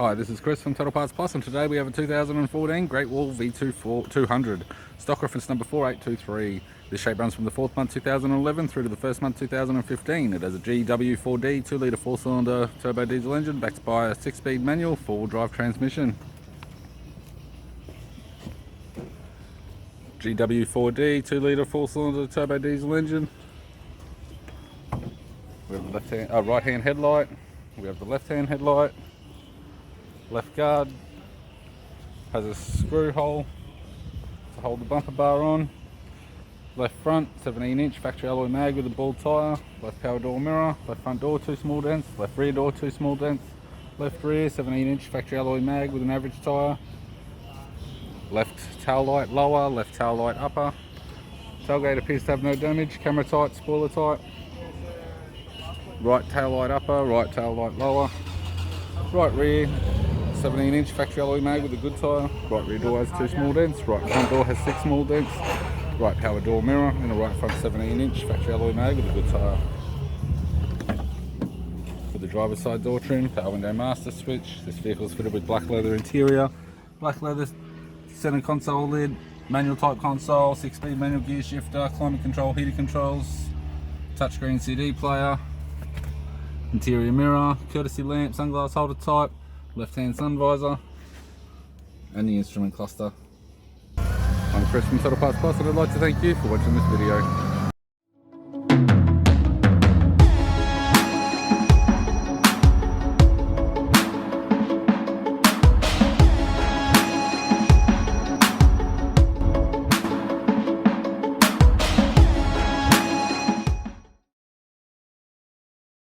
Hi, this is Chris from Total Parts Plus, and today we have a 2014 Great Wall X200. Stock reference number 4823. This shape runs from the 4th month 2011 through to the 1st month 2015. It has a GW4D 2-litre 4-cylinder turbo diesel engine backed by a 6-speed manual 4-wheel drive transmission. GW4D 2-litre 4-cylinder turbo diesel engine. We have the right-hand headlight. We have the left-hand headlight. Left guard has a screw hole to hold the bumper bar on. Left front 17-inch factory alloy mag with a ball tyre. Left power door mirror. Left front door 2 small dents. Left rear door 2 small dents. Left rear 17-inch factory alloy mag with an average tyre. Left tail light lower. Left tail light upper. Tailgate appears to have no damage. Camera tight, spoiler tight. Right tail light upper. Right tail light lower. Right rear 17-inch factory alloy mag with a good tyre. Right rear door has 2 small dents. Right front door has 6 small dents. Right power door mirror and a right front 17-inch factory alloy mag with a good tyre. For the driver's side door trim, power window master switch. This vehicle is fitted with black leather interior, black leather center console lid, manual type console, 6-speed manual gear shifter, climate control, heater controls, touchscreen CD player, interior mirror, courtesy lamp, sunglass holder type, left-hand sun visor, and the instrument cluster. I'm Chris from Total Parts Plus, and I'd like to thank you for watching this video.